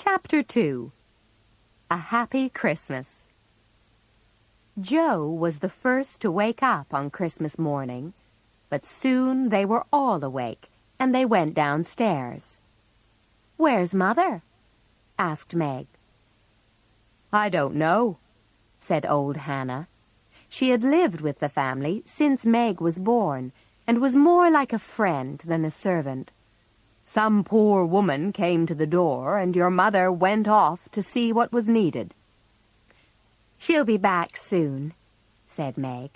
Chapter 2. A Happy Christmas. Joe was the first to wake up on Christmas morning, but soon they were all awake, and they went downstairs. "Where's Mother?" asked Meg. "I don't know," said old Hannah. She had lived with the family since Meg was born, and was more like a friend than a servant. "Some poor woman came to the door, and your mother went off to see what was needed." "She'll be back soon," said Meg.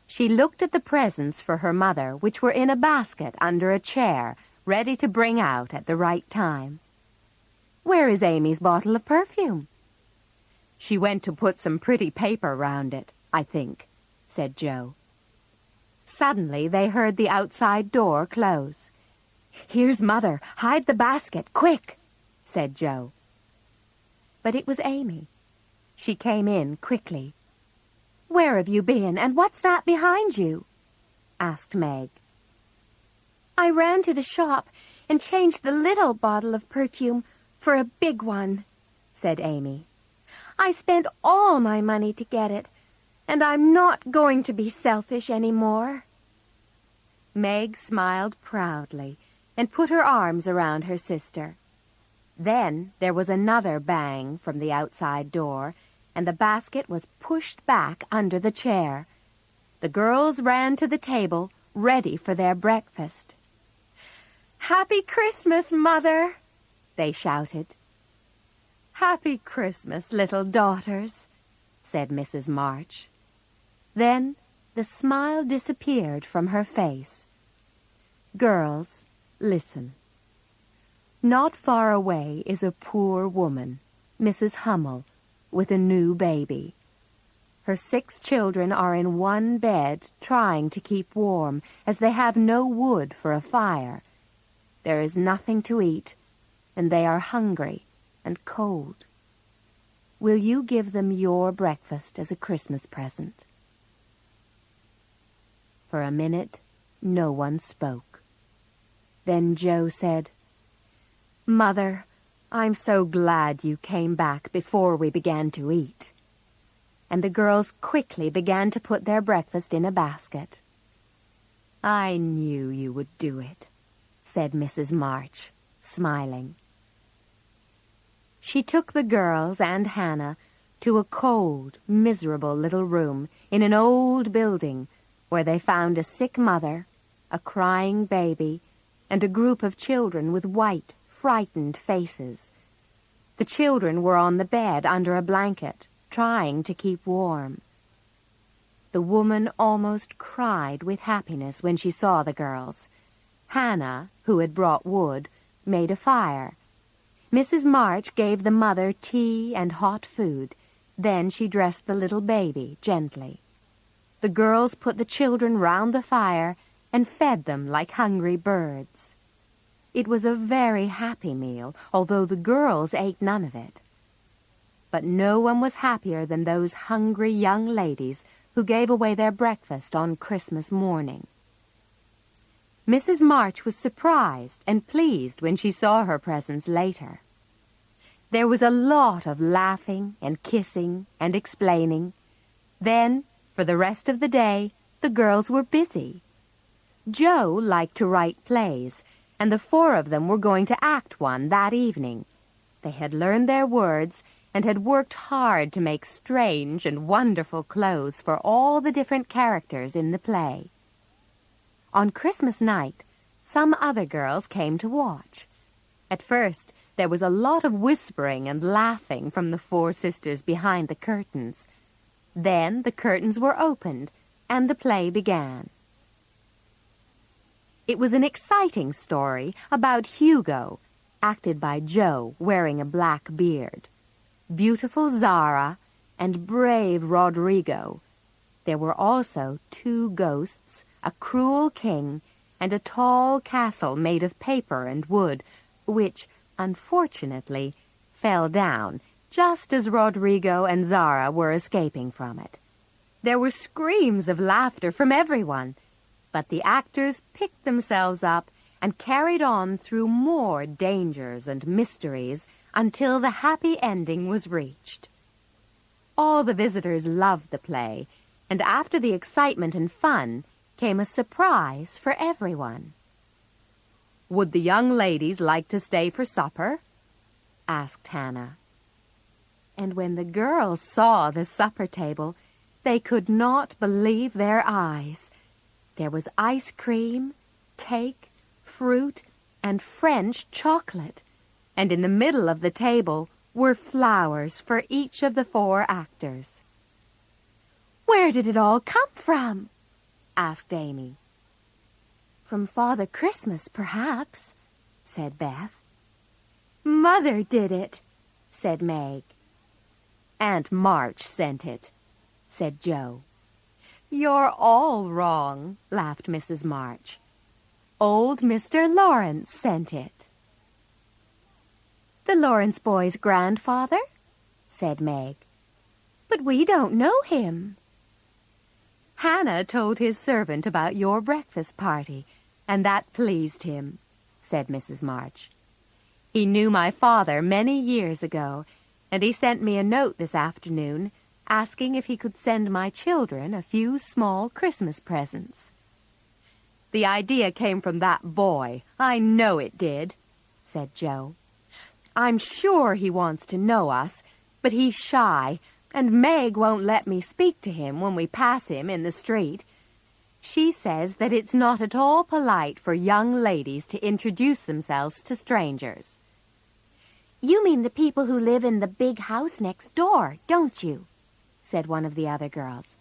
She looked at the presents for her mother, which were in a basket under a chair, ready to bring out at the right time. "Where is Amy's bottle of perfume?" "She went to put some pretty paper round it, I think," said Joe. Suddenly they heard the outside door close. "Here's Mother. Hide the basket, quick," said Joe. But it was Amy. She came in quickly. "Where have you been, and what's that behind you?" asked Meg. "I ran to the shop and changed the little bottle of perfume for a big one," said Amy. "I spent all my money to get it, and I'm not going to be selfish anymore." Meg smiled proudly and put her arms around her sister. Then there was another bang from the outside door, and the basket was pushed back under the chair. The girls ran to the table, ready for their breakfast. "Happy Christmas, Mother!" they shouted. "Happy Christmas, little daughters," said Mrs. March. Then the smile disappeared from her face. "Girls, listen. Not far away is a poor woman, Mrs. Hummel, with a new baby. Her 6 children are in one bed trying to keep warm, as they have no wood for a fire. There is nothing to eat, and they are hungry and cold. Will you give them your breakfast as a Christmas present?" For a minute, no one spoke. Then Joe said, "Mother, I'm so glad you came back before we began to eat." And the girls quickly began to put their breakfast in a basket. "I knew you would do it," said Mrs. March, smiling. She took the girls and Hannah to a cold, miserable little room in an old building where they found a sick mother, a crying baby, and a group of children with white, frightened faces. The children were on the bed under a blanket, trying to keep warm. The woman almost cried with happiness when she saw the girls. Hannah, who had brought wood, made a fire. Mrs. March gave the mother tea and hot food. Then she dressed the little baby gently. The girls put the children round the fire and fed them like hungry birds. It was a very happy meal, although the girls ate none of it. But no one was happier than those hungry young ladies who gave away their breakfast on Christmas morning. Mrs. March was surprised and pleased when she saw her presents later. There was a lot of laughing and kissing and explaining. Then, for the rest of the day, the girls were busy. Joe liked to write plays, and the 4 of them were going to act one that evening. They had learned their words and had worked hard to make strange and wonderful clothes for all the different characters in the play. On Christmas night, some other girls came to watch. At first, there was a lot of whispering and laughing from the 4 sisters behind the curtains. Then the curtains were opened, and the play began. It was an exciting story about Hugo, acted by Joe, wearing a black beard, beautiful Zara, and brave Rodrigo. There were also 2 ghosts, a cruel king, and a tall castle made of paper and wood, which, unfortunately, fell down just as Rodrigo and Zara were escaping from it. There were screams of laughter from everyone, but the actors picked themselves up and carried on through more dangers and mysteries until the happy ending was reached. All the visitors loved the play, and after the excitement and fun came a surprise for everyone. "Would the young ladies like to stay for supper?" asked Hannah. And when the girls saw the supper table, they could not believe their eyes. There was ice cream, cake, fruit, and French chocolate, and in the middle of the table were flowers for each of the 4 actors. "Where did it all come from?" asked Amy. "From Father Christmas, perhaps," said Beth. "Mother did it," said Meg. "Aunt March sent it," said Joe. "You're all wrong," laughed Mrs. March. "Old Mr. Lawrence sent it." "The Lawrence boy's grandfather?" said Meg. "But we don't know him." "Hannah told his servant about your breakfast party, and that pleased him," said Mrs. March. "He knew my father many years ago, and he sent me a note this afternoon asking if he could send my children a few small Christmas presents." "The idea came from that boy. I know it did," said Joe. "I'm sure he wants to know us, but he's shy, and Meg won't let me speak to him when we pass him in the street. She says that it's not at all polite for young ladies to introduce themselves to strangers." "You mean the people who live in the big house next door, don't you?" said one of the other girls.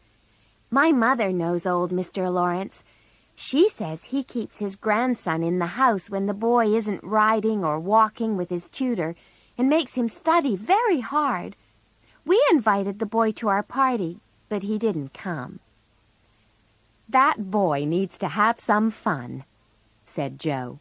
"My mother knows old Mr. Lawrence. She says he keeps his grandson in the house when the boy isn't riding or walking with his tutor and makes him study very hard. We invited the boy to our party, but he didn't come." "That boy needs to have some fun," said Joe.